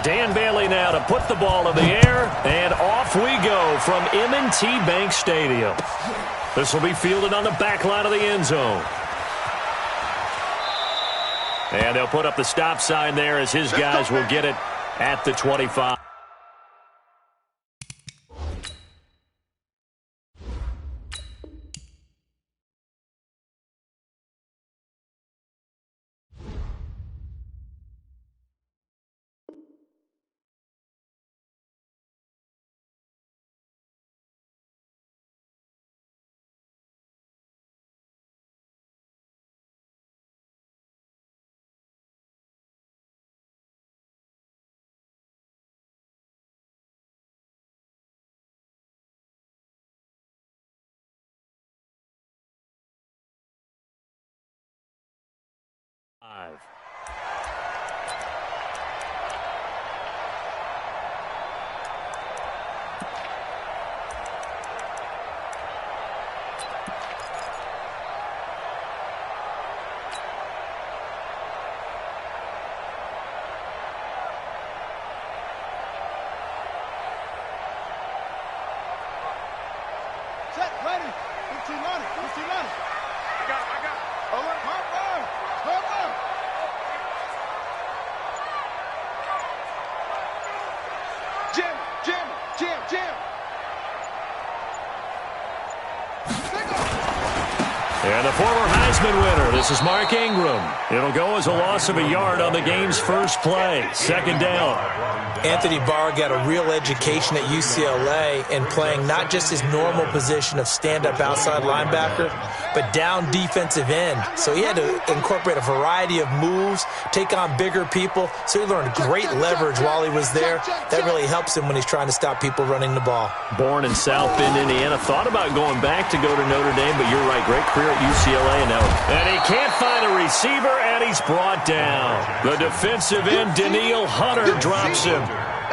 Dan Bailey now to put the ball in the air, and off we go from M&T Bank Stadium. This will be fielded on the back line of the end zone. And they'll put up the stop sign there as his guys will get it at the 25. And the former Heisman winner, this is Mark Ingram. It'll go as a loss of a yard on the game's first play. Second down. Anthony Barr got a real education at UCLA in playing not just his normal position of stand-up outside linebacker, but down defensive end. So he had to incorporate a variety of moves, take on bigger people. So he learned great leverage while he was there. That really helps him when he's trying to stop people running the ball. Born in South Bend, Indiana. Thought about going back to go to Notre Dame, but you're right. Great career at UCLA. And he can't find a receiver, and he's brought down. The defensive end, Danielle Hunter, drops him.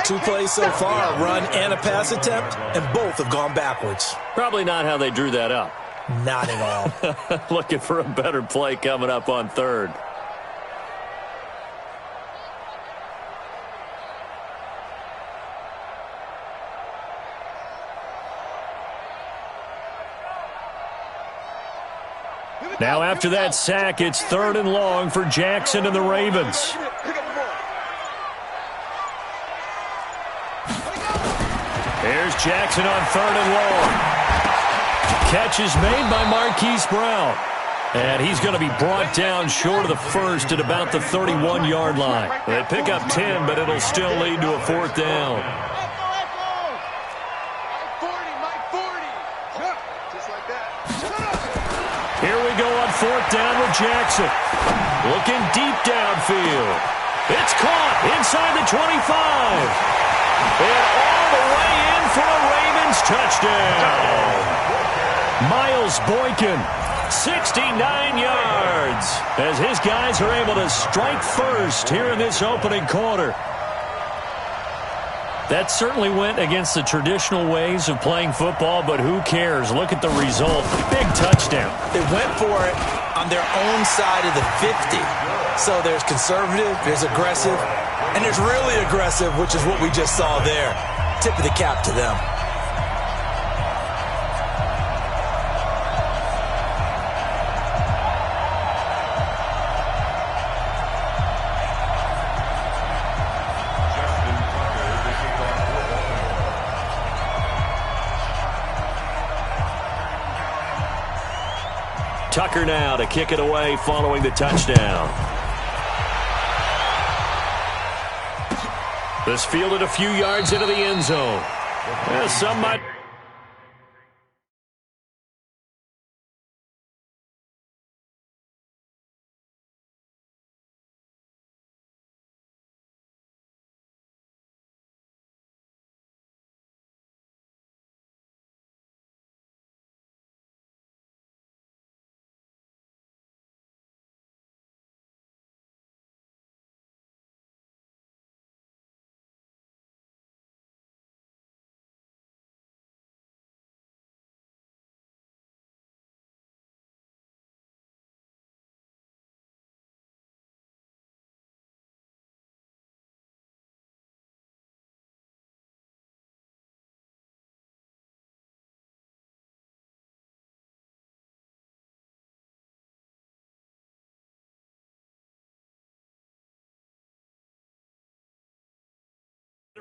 2 plays so far, a run and a pass attempt, and both have gone backwards. Probably not how they drew that up. Not at all. Looking for a better play coming up on third. Now after that sack, it's 3rd and long for Jackson and the Ravens. Here's Jackson on 3rd and long. Catch is made by Marquise Brown. And he's going to be brought down short of the first at about the 31-yard line. They pick up 10, but it'll still lead to a 4th down. Here we go on 4th down with Jackson. Looking deep downfield. It's caught inside the 25. And all the way in for a Ravens touchdown. Miles Boykin, 69 yards, as his guys are able to strike first here in this opening quarter. That certainly went against the traditional ways of playing football, but who cares? Look at the result. Big touchdown. They went for it on their own side of the 50. So there's conservative, there's aggressive, and there's really aggressive, which is what we just saw there. Tip of the cap to them. Tucker now to kick it away following the touchdown. This fielded a few yards into the end zone. Some might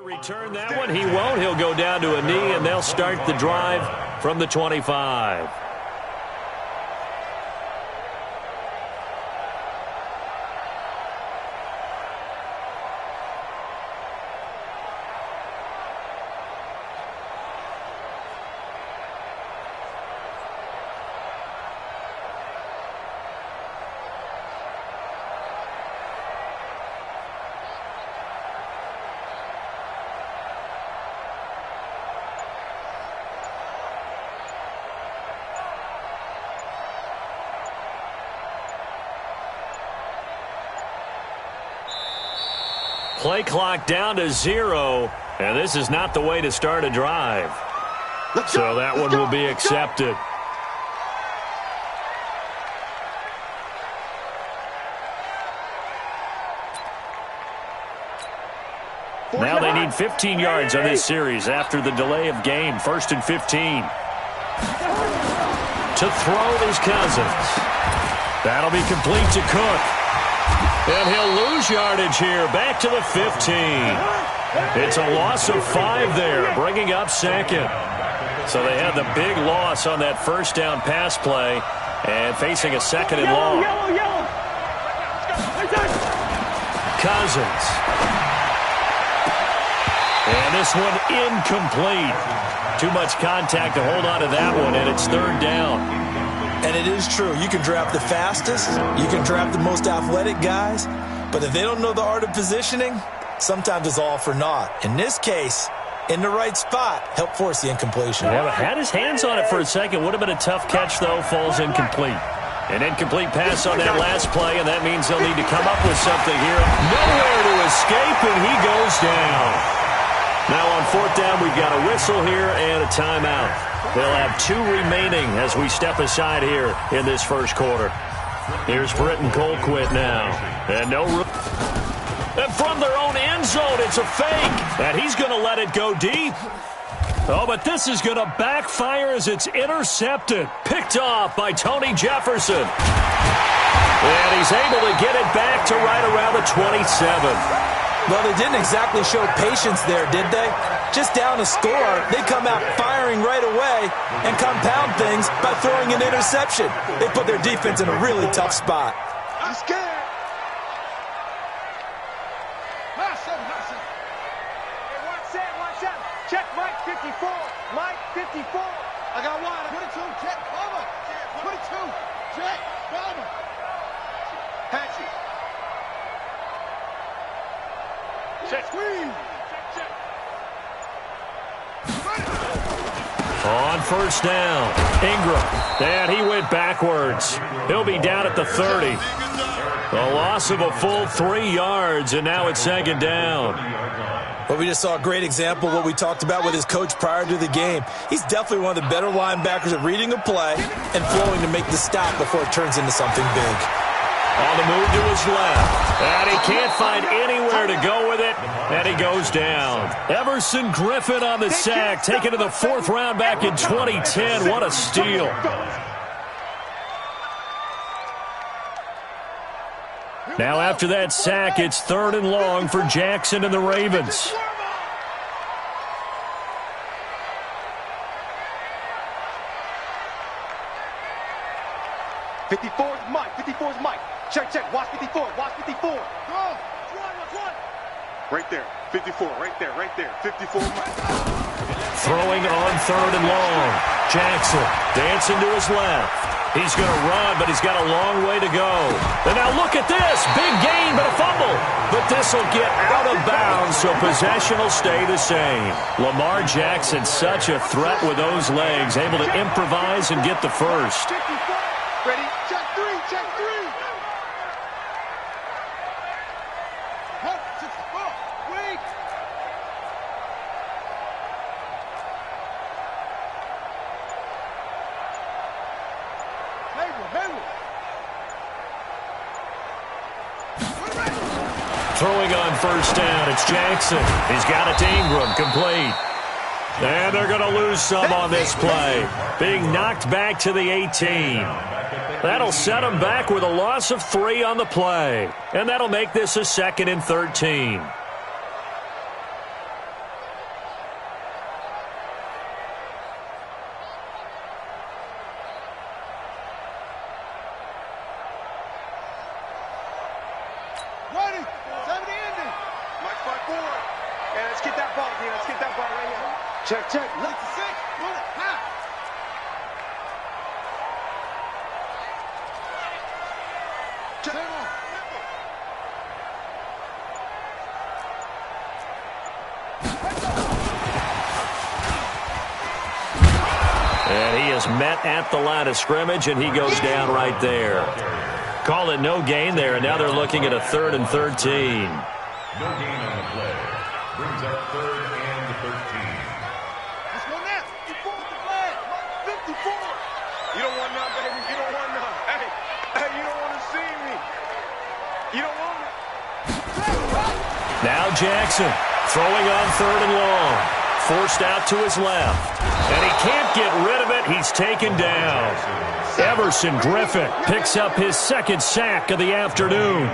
Return that one. He won't. He'll go down to a knee, and they'll start the drive from the 25. Play clock down to 0, and this is not the way to start a drive. So that one will be accepted. Now they need 15 yards on this series after the delay of game. 1st and 15. To throw is Cousins. That'll be complete to Cook. And he'll lose yardage here, back to the 15. It's a loss of 5 there, bringing up 2nd. So they had the big loss on that first down pass play and facing a 2nd and long. Cousins. And this one incomplete. Too much contact to hold on to that one, and it's 3rd down. And it is true. You can draft the fastest. You can draft the most athletic guys. But if they don't know the art of positioning, sometimes it's all for naught. In this case, in the right spot, help force the incompletion. Yeah, had his hands on it for a second. Would have been a tough catch, though. Falls incomplete. An incomplete pass on that last play, and that means they'll need to come up with something here. Nowhere to escape, and he goes down. Now on 4th down, we've got a whistle here and a timeout. They'll have 2 remaining as we step aside here in this first quarter. Here's Britton Colquitt now. And no room. And from their own end zone, it's a fake. And he's going to let it go deep. Oh, but this is going to backfire as it's intercepted. Picked off by Tony Jefferson. And he's able to get it back to right around the 27. Well, they didn't exactly show patience there, did they? Just down a score, they come out firing right away and compound things by throwing an interception. They put their defense in a really tough spot. I'm scared. Hustle. Hey, watch out. Check Mike 54. Mike 54. I got one. 22. Check. Over. 22. Check. Over. Hatchet. Check. Squeeze. Check. On 1st down, Ingram. And he went backwards. He'll be down at the 30. A loss of a full 3 yards, and now it's 2nd down. Well, we just saw a great example of what we talked about with his coach prior to the game. He's definitely one of the better linebackers at reading a play and flowing to make the stop before it turns into something big. On the move to his left. And he can't find anywhere to go with it. And he goes down. Everson Griffin on the sack. Taken to the 4th round back in 2010. What a steal. Now after that sack, it's 3rd and long for Jackson and the Ravens. '54's Mike. Check. Watch 54. Go. Right there. 54. Right there. 54 Mike. Throwing on 3rd and long. Jackson dancing to his left. He's going to run, but he's got a long way to go. And now look at this. Big gain, but a fumble. But this will get out of bounds, so possession will stay the same. Lamar Jackson, such a threat with those legs, able to improvise and get the first. Ready? Check 3. Wait. Throwing on 1st down, it's Jackson. He's got it to Ingram, complete. And they're going to lose some on this play. Being knocked back to the 18. That'll set them back with a loss of 3 on the play. And that'll make this a 2nd and 13. that ball, D. Let's get that ball right here. Check, check. Left to 6. Run it. High. Check. And he is met at the line of scrimmage, and he goes down right there. Call it no gain there, and now they're looking at a 3rd and 13. No gain on the play. Brings up 3rd and 13. Let's go now. 54 with the flag. 54. You don't want none, baby. You don't want none. Hey, you don't want to see me. You don't want me. Now Jackson throwing on 3rd and long. Forced out to his left. And he can't get rid of it. He's taken down. Everson Griffin picks up his 2nd sack of the afternoon.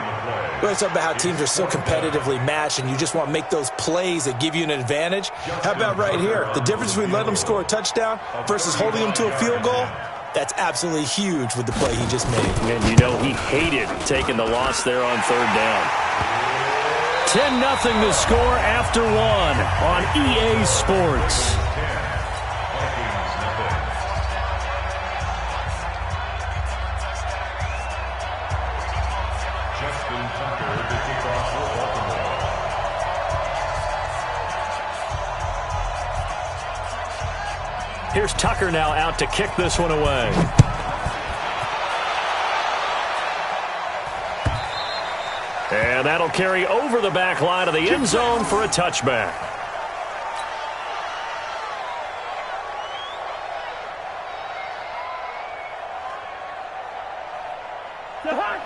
Well, it's about how teams are so competitively matched, and you just want to make those plays that give you an advantage. How about right here? The difference between letting them score a touchdown versus holding them to a field goal, that's absolutely huge with the play he just made. And you know he hated taking the loss there on 3rd down. 10-0 the score after 1 on EA Sports. Here's Tucker now out to kick this one away. And that'll carry over the back line of the end zone for a touchback.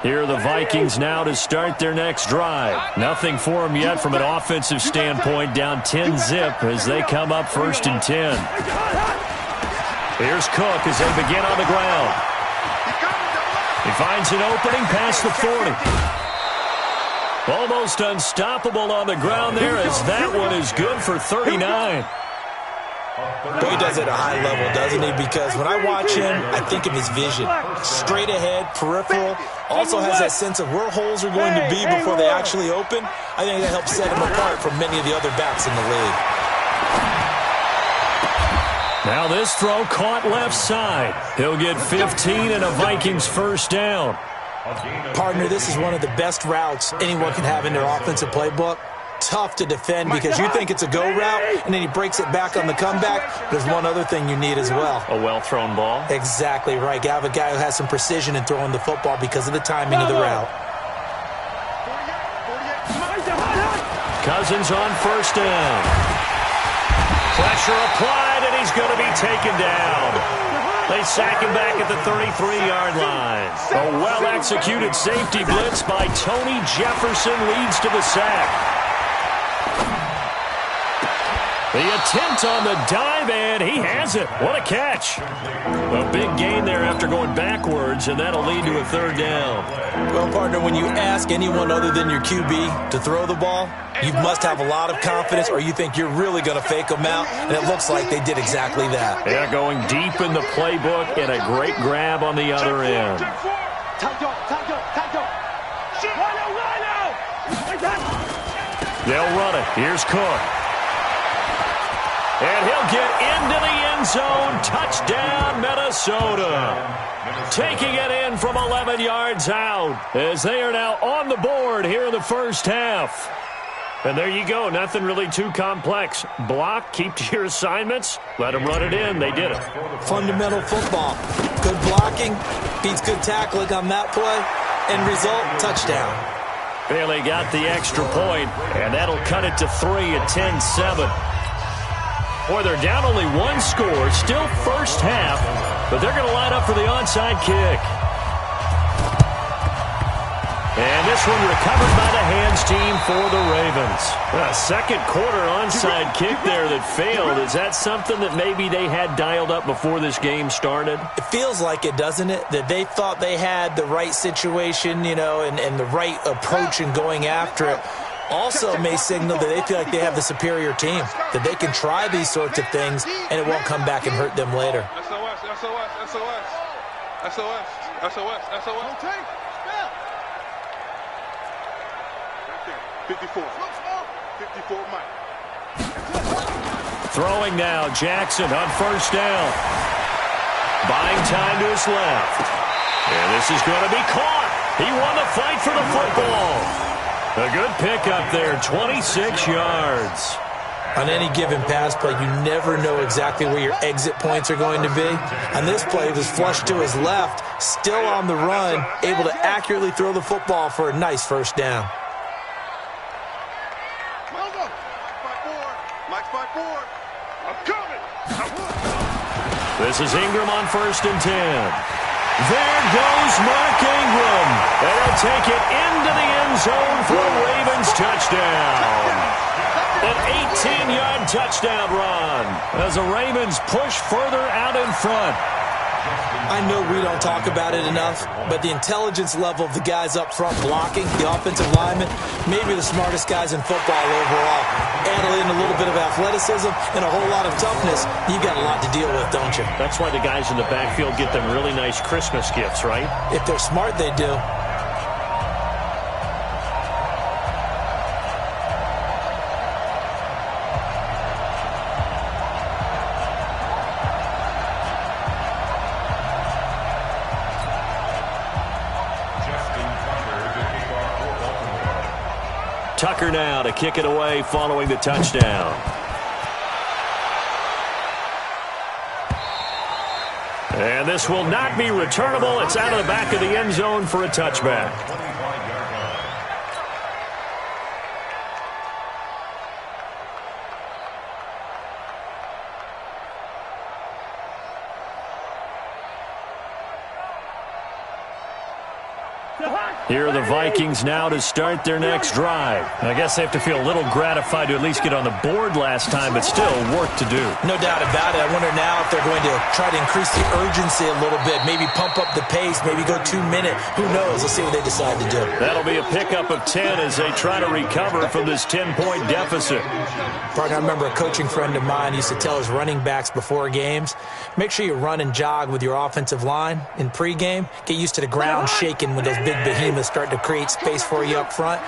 Here are the Vikings now to start their next drive. Nothing for them yet from an offensive standpoint, down 10-zip as they come up 1st and 10. Here's Cook as they begin on the ground. He finds an opening past the 40. Almost unstoppable on the ground there as that one is good for 39. But he does it at a high level, doesn't he? Because when I watch him, I think of his vision. Straight ahead, peripheral. Also has that sense of where holes are going to be before they actually open. I think that helps set him apart from many of the other backs in the league. Now this throw caught left side. He'll get 15 and a Vikings 1st down. Partner, this is one of the best routes anyone can have in their offensive playbook. Tough to defend because you think it's a go route, and then he breaks it back on the comeback. There's one other thing you need as well. A well-thrown ball. Exactly right. You have a guy who has some precision in throwing the football because of the timing of the route. Cousins on 1st down. Pressure applied, and he's going to be taken down. They sack him back at the 33-yard line. A well-executed safety blitz by Tony Jefferson leads to the sack. The attempt on the dive, and he has it. What a catch. A big gain there after going backwards, and that'll lead to a 3rd down. Well, partner, when you ask anyone other than your QB to throw the ball, you must have a lot of confidence or you think you're really going to fake them out, and it looks like they did exactly that. Yeah, going deep in the playbook and a great grab on the other end. They'll run it. Here's Cook. And he'll get into the end zone. Touchdown, Minnesota. Taking it in from 11 yards out as they are now on the board here in the 1st half. And there you go. Nothing really too complex. Block, keep to your assignments, let them run it in. They did it. Fundamental football. Good blocking beats good tackling on that play. End result, touchdown. Bailey got the extra point, and that'll cut it to 3 at 10-7. Boy, they're down only 1 score, still 1st half, but they're going to line up for the onside kick. And this one recovered by the hands team for the Ravens. A 2nd quarter onside kick there that failed. Is that something that maybe they had dialed up before this game started? It feels like it, doesn't it? That they thought they had the right situation, you know, and the right approach in going after it. Also may signal that they feel like they have the superior team, that they can try these sorts of things, and it won't come back and hurt them later. SOS, SOS, SOS. SOS, SOS, SOS. Okay. 54. 54, Mike. Throwing now, Jackson on first down. Buying time to his left. And this is going to be caught. He won the fight for the football. A good pickup there, 26 yards. On any given pass play, you never know exactly where your exit points are going to be. On this play, it was flushed to his left, still on the run, able to accurately throw the football for a nice first down. This is Ingram on first and 10. There goes Mark Ingram. And he'll take it into the end zone for a Ravens touchdown. An 18-yard touchdown run as the Ravens push further out in front. I know we don't talk about it enough, but the intelligence level of the guys up front blocking, the offensive linemen, maybe the smartest guys in football overall. Add in a little bit of athleticism and a whole lot of toughness, you've got a lot to deal with, don't you? That's why the guys in the backfield get them really nice Christmas gifts, right? If they're smart, they do. Tucker now to kick it away following the touchdown. And this will not be returnable. It's out of the back of the end zone for a touchback. Here are the Vikings now to start their next drive. I guess they have to feel a little gratified to at least get on the board last time, but still work to do. No doubt about it. I wonder now if they're going to try to increase the urgency a little bit, maybe pump up the pace, maybe go 2 minute. Who knows? Let's see what they decide to do. That'll be a pickup of 10 as they try to recover from this 10-point deficit. Partner, I remember a coaching friend of mine used to tell his running backs before games, make sure you run and jog with your offensive line in pregame. Get used to the ground shaking when those big behemoths start to create space for you up front.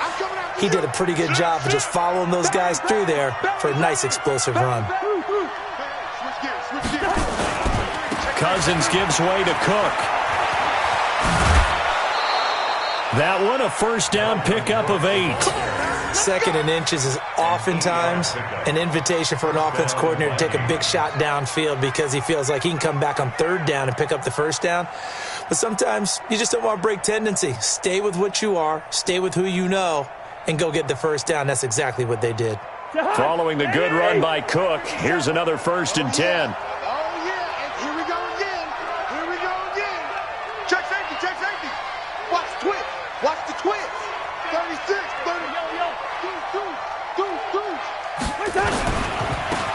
He did a pretty good job of just following those guys through there for a nice explosive run. Cousins gives way to Cook. That one a first down pickup of 8. Second and inches is oftentimes an invitation for an offense coordinator to take a big shot downfield because he feels like he can come back on third down and pick up the first down. But sometimes you just don't want to break tendency. Stay with what you are, stay with who you know, and go get the first down. That's exactly what they did. Following the good run by Cook, here's another first and 10. Oh, yeah, and here we go again. Here we go again. Check safety, check safety. Watch the twist. Watch the twist. 36, 30.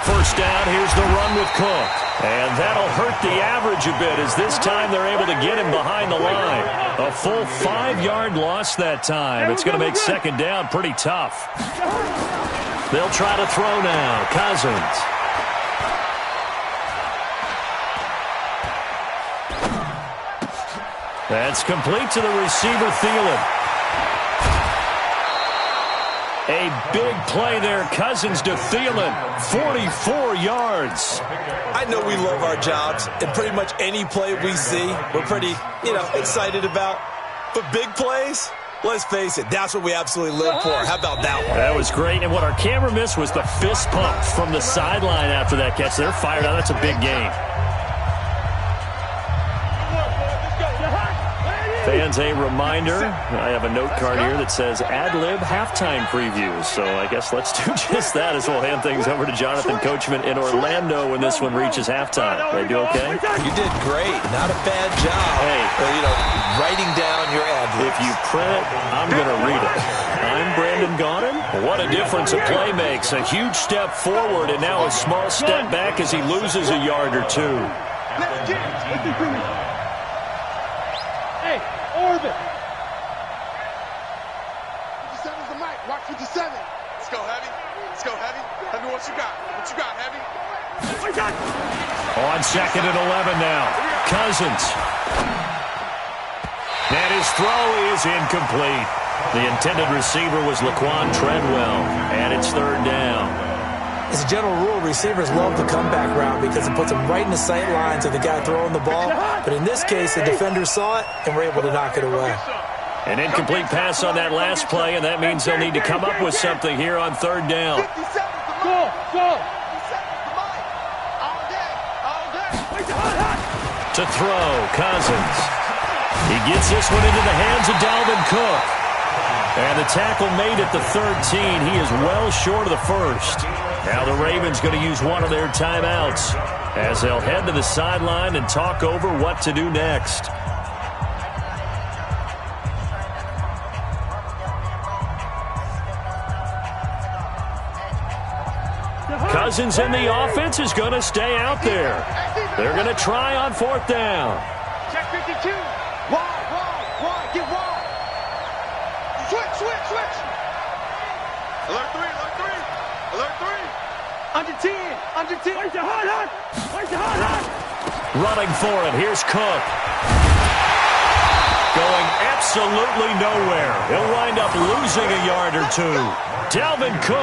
First down, here's the run with Cook. And that'll hurt the average a bit as this time they're able to get him behind the line. A full 5-yard loss that time. It's going to make second down pretty tough. They'll try to throw now. Cousins. That's complete to the receiver, Thielen. A big play there. Cousins to Thielen. 44 yards. I know we love our jobs, and pretty much any play we see, we're pretty, excited about. But big plays, let's face it, that's what we absolutely live for. How about that one? That was great. And what our camera missed was the fist pump from the sideline after that catch. They're fired out. That's a big game. Fans, a reminder, I have a note card here that says ad-lib halftime previews. So I guess let's do just that as we'll hand things over to Jonathan Coachman in Orlando when this one reaches halftime. They do okay? You did great. Not a bad job. Hey. Writing down your ad-libs. If you print it, I'm going to read it. I'm Brandon Gaudin. What a difference a play makes. A huge step forward and now a small step back as he loses a yard or two. Let's get it. Hey, Orbit. 57's the mic. Watch 57. Let's go, Heavy. Let's go, Heavy. Tell me what you got. What you got, Heavy? On second and 11 now. Cousins. And his throw is incomplete. The intended receiver was Laquan Treadwell, and it's third down. As a general rule, receivers love the comeback route because it puts them right in the sight lines of the guy throwing the ball. But in this case, the defender saw it and were able to knock it away. An incomplete pass on that last play, and that means they'll need to come up with something here on third down. To throw, Cousins. He gets this one into the hands of Dalvin Cook. And the tackle made at the 13. He is well short of the first. Now the Ravens going to use one of their timeouts as they'll head to the sideline and talk over what to do next. Cousins in the offense is going to stay out there. They're going to try on fourth down. Check 52. Wide. Get wide. Switch. Alert 3. Under 10. Where's your hard? Running for it. Here's Cook. Going absolutely nowhere. He'll wind up losing a yard or two. Dalvin Cook.